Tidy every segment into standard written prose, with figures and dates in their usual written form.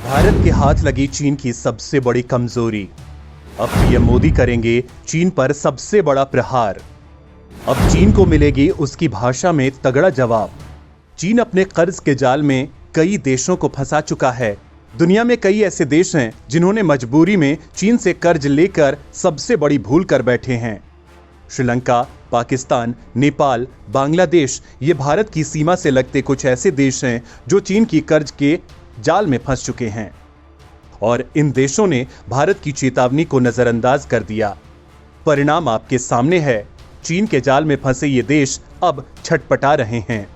भारत के हाथ लगी चीन की सबसे बड़ी कमजोरी। अब पीएम मोदी करेंगे चीन पर सबसे बड़ा प्रहार। अब चीन को मिलेगी उसकी भाषा में तगड़ा जवाब। चीन अपने कर्ज के जाल में कई देशों को फंसा चुका है। दुनिया में कई ऐसे देश हैं जिन्होंने मजबूरी में चीन से कर्ज लेकर सबसे बड़ी भूल कर बैठे हैं। श्रीलंका, पाकिस्तान, नेपाल, बांग्लादेश ये भारत की सीमा से लगते कुछ ऐसे देश हैं जो चीन की कर्ज के जाल में फंस चुके हैं और इन देशों ने भारत की चेतावनी को नजरअंदाज कर दिया। परिणाम आपके सामने है। चीन के जाल में फंसे ये देश अब छटपटा रहे हैं।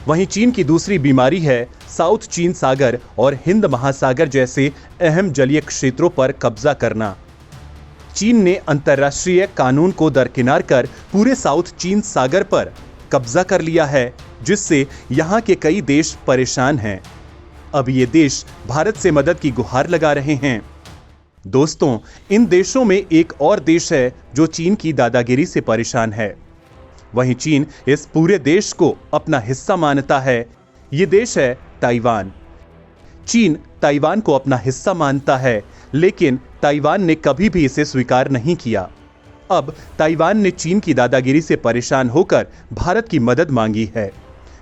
वहीं चीन की दूसरी बीमारी है साउथ चीन सागर और हिंद महासागर जैसे अहम जलीय क्षेत्रों पर कब्जा करना। चीन ने अंतर्राष्ट्रीय कानून को दरकिनार कर पूरे साउथ चीन सागर पर कब्जा कर लिया है, जिससे यहां के कई देश परेशान हैं। अब ये देश भारत से मदद की गुहार लगा रहे हैं। दोस्तों, इन देशों में एक और देश है जो चीन की दादागिरी से परेशान है। वहीं चीन इस पूरे देश को अपना हिस्सा मानता है। ये देश है ताइवान। चीन ताइवान को अपना हिस्सा मानता है, लेकिन ताइवान ने कभी भी इसे स्वीकार नहीं किया। अब ताइवान ने चीन की दादागिरी से परेशान होकर भारत की मदद मांगी है,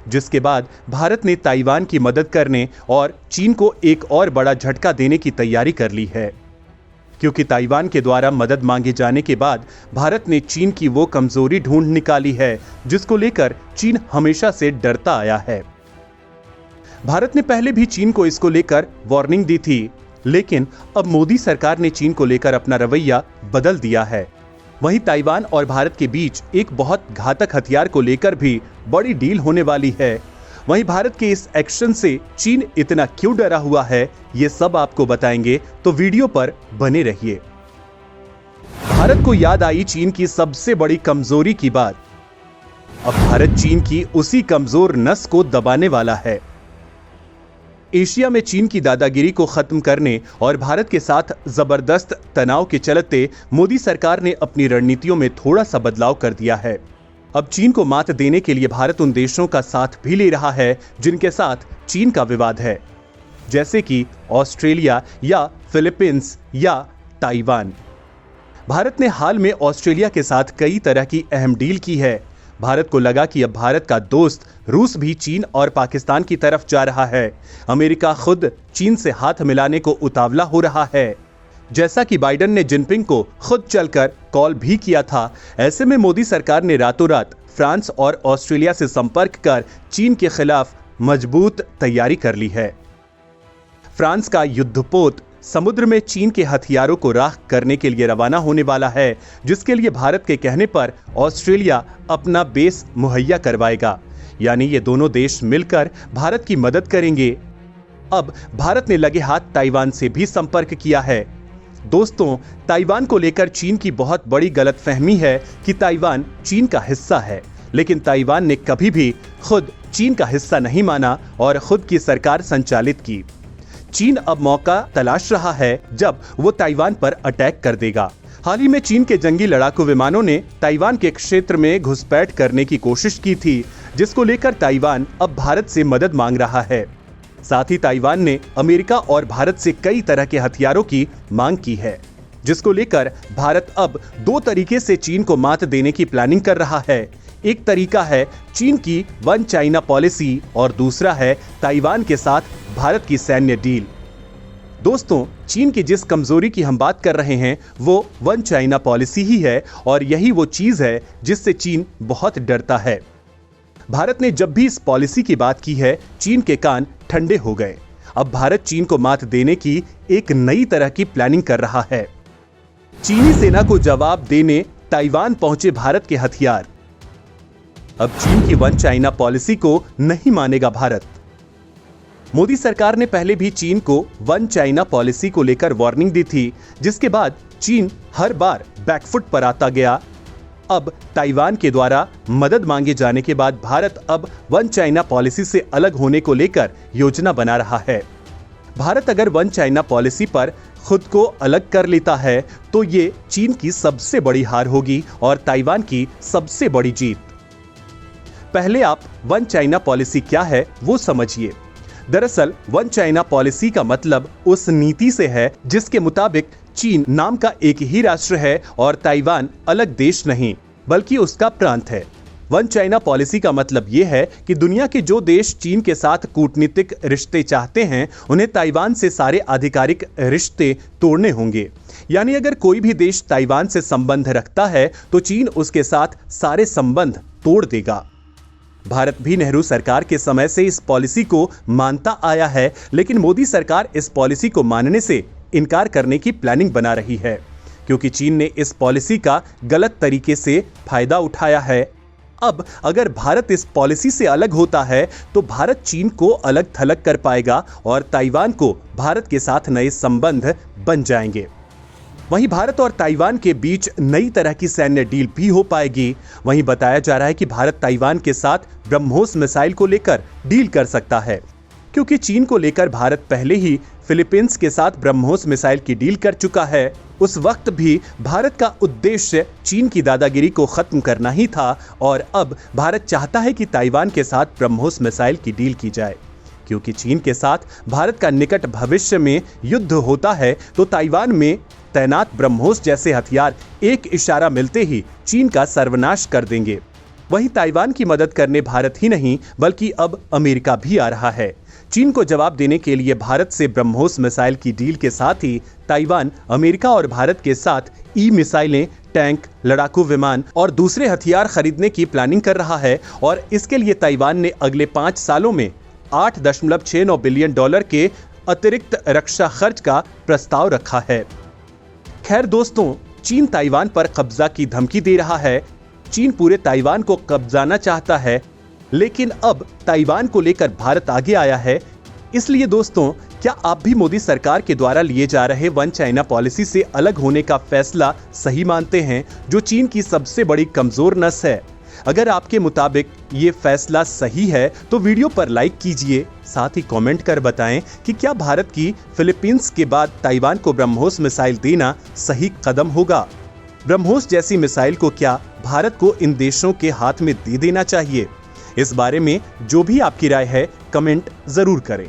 जिसके बाद भारत ने ताइवान की मदद करने और चीन को एक और बड़ा झटका देने की तैयारी कर ली है। क्योंकि ताइवान के द्वारा मदद मांगे जाने के बाद भारत ने चीन की वो कमजोरी ढूंढ निकाली है जिसको लेकर चीन हमेशा से डरता आया है। भारत ने पहले भी चीन को इसको लेकर वार्निंग दी थी, लेकिन अब मोदी सरकार ने चीन को लेकर अपना रवैया बदल दिया है। वहीं ताइवान और भारत के बीच एक बहुत घातक हथियार को लेकर भी बड़ी डील होने वाली है। वहीं भारत के इस एक्शन से चीन इतना क्यों डरा हुआ है, ये सब आपको बताएंगे, तो वीडियो पर बने रहिए। भारत को याद आई चीन की सबसे बड़ी कमजोरी की बात। अब भारत चीन की उसी कमजोर नस को दबाने वाला है। एशिया में चीन की दादागिरी को खत्म करने और भारत के साथ जबरदस्त तनाव के चलते मोदी सरकार ने अपनी रणनीतियों में थोड़ा सा बदलाव कर दिया है। अब चीन को मात देने के लिए भारत उन देशों का साथ भी ले रहा है जिनके साथ चीन का विवाद है, जैसे कि ऑस्ट्रेलिया या फिलीपींस या ताइवान। भारत ने हाल में ऑस्ट्रेलिया के साथ कई तरह की अहम डील की है। भारत को लगा कि अब भारत का दोस्त रूस भी चीन और पाकिस्तान की तरफ जा रहा है। अमेरिका खुद चीन से हाथ मिलाने को उतावला हो रहा है, जैसा कि बाइडेन ने जिनपिंग को खुद चलकर कॉल भी किया था। ऐसे में मोदी सरकार ने रातों रात फ्रांस और ऑस्ट्रेलिया से संपर्क कर चीन के खिलाफ मजबूत तैयारी कर ली है। फ्रांस का युद्धपोत समुद्र में चीन के हथियारों को राख करने के लिए रवाना होने वाला है, जिसके लिए भारत के कहने पर ऑस्ट्रेलिया अपना बेस मुहैया करवाएगा। यानी ये दोनों देश मिलकर भारत की मदद करेंगे। अब भारत ने लगे हाथ ताइवान से भी संपर्क किया है। दोस्तों, ताइवान को लेकर चीन की बहुत बड़ी गलतफहमी है कि ताइवान चीन का हिस्सा है, लेकिन ताइवान ने कभी भी खुद चीन का हिस्सा नहीं माना और खुद की सरकार संचालित की। चीन अब मौका तलाश रहा है जब वो ताइवान पर अटैक कर देगा। हाल ही में चीन के जंगी लड़ाकू विमानों ने ताइवान के क्षेत्र में घुसपैठ करने की कोशिश की थी, जिसको लेकर ताइवान अब भारत से मदद मांग रहा है। साथ ही ताइवान ने अमेरिका और भारत से कई तरह के हथियारों की मांग की है, जिसको लेकर भारत अब दो तरीके से चीन को मात देने की प्लानिंग कर रहा है। एक तरीका है चीन की वन चाइना पॉलिसी और दूसरा है ताइवान के साथ भारत की सैन्य डील। दोस्तों, चीन की जिस कमजोरी की हम बात कर रहे हैं वो वन चाइना पॉलिसी ही है और यही वो चीज है जिससे चीन बहुत डरता है। भारत ने जब भी इस पॉलिसी की बात की है, चीन के कान ठंडे हो गए। अब भारत चीन को मात देने की एक नई तरह की प्लानिंग कर रहा है। चीनी सेना को जवाब देने ताइवान पहुंचे भारत के हथियार। अब चीन की वन चाइना पॉलिसी को नहीं मानेगा भारत। मोदी सरकार ने पहले भी चीन को वन चाइना पॉलिसी को लेकर वार्निंग दी थी, जिसके बाद चीन हर बार बैकफुट पर आता गया। अब ताइवान के द्वारा मदद मांगे जाने के बाद भारत अब वन चाइना पॉलिसी से अलग होने को लेकर योजना बना रहा है। भारत अगर वन चाइना पॉलिसी पर खुद को अलग कर लेता है तो ये चीन की सबसे बड़ी हार होगी और ताइवान की सबसे बड़ी जीत। पहले आप वन चाइना पॉलिसी क्या है वो समझिए। दरअसल वन चाइना पॉलिसी का मतलब उस नीति से है जिसके मुताबिक चीन नाम का एक ही राष्ट्र है और ताइवान अलग देश नहीं बल्कि उसका प्रांत है। वन चाइना पॉलिसी का मतलब यह है कि दुनिया के जो देश चीन के साथ कूटनीतिक रिश्ते चाहते हैं उन्हें ताइवान से सारे आधिकारिक रिश्ते तोड़ने होंगे। यानी अगर कोई भी देश ताइवान से संबंध रखता है तो चीन उसके साथ सारे संबंध तोड़ देगा। भारत भी नेहरू सरकार के समय से इस पॉलिसी को मानता आया है, लेकिन मोदी सरकार इस पॉलिसी को मानने से इनकार करने की प्लानिंग बना रही है क्योंकि चीन ने इस पॉलिसी का गलत तरीके से फायदा उठाया है। अब अगर भारत इस पॉलिसी से अलग होता है तो भारत चीन को अलग थलग कर पाएगा और ताइवान को भारत के साथ नए संबंध बन जाएंगे। वहीं भारत और ताइवान के बीच नई तरह की सैन्य डील भी हो पाएगी। वहीं बताया जा रहा है कि भारत ताइवान के साथ ब्रह्मोस मिसाइल को लेकर डील कर सकता है क्योंकि चीन को लेकर भारत पहले ही फिलीपींस के साथ ब्रह्मोस मिसाइल की डील कर चुका है। उस वक्त भी भारत का उद्देश्य चीन की दादागिरी को खत्म करना ही था और अब भारत चाहता है कि ताइवान के साथ ब्रह्मोस मिसाइल की डील की जाए। क्योंकि चीन के साथ भारत का निकट भविष्य में युद्ध होता है तो ताइवान में तैनात ब्रह्मोस जैसे हथियार एक इशारा मिलते ही चीन का सर्वनाश कर देंगे। वहीं ताइवान की मदद करने भारत ही नहीं बल्कि अब अमेरिका भी आ रहा है। चीन को जवाब देने के लिए भारत से ब्रह्मोस मिसाइल की डील के साथ ही ताइवान अमेरिका और भारत के साथ मिसाइलें, टैंक, लड़ाकू विमान और दूसरे हथियार खरीदने की प्लानिंग कर रहा है और इसके लिए ताइवान ने अगले 5 सालों में $8.69 बिलियन के अतिरिक्त रक्षा खर्च का प्रस्ताव रखा है। खैर दोस्तों, चीन ताइवान पर कब्जा की धमकी दे रहा है। चीन पूरे ताइवान को कब्जाना चाहता है, लेकिन अब ताइवान को लेकर भारत आगे आया है। इसलिए दोस्तों, क्या आप भी मोदी सरकार के द्वारा लिए जा रहे वन चाइना पॉलिसी से अलग होने का फैसला सही मानते हैं, जो चीन की सबसे बड़ी कमजोर नस है? अगर आपके मुताबिक ये फैसला सही है तो वीडियो पर लाइक कीजिए, साथ ही कमेंट कर बताएं कि क्या भारत की फिलीपींस के बाद ताइवान को ब्रह्मोस मिसाइल देना सही कदम होगा? ब्रह्मोस जैसी मिसाइल को क्या भारत को इन देशों के हाथ में दे देना चाहिए? इस बारे में जो भी आपकी राय है कमेंट जरूर करें।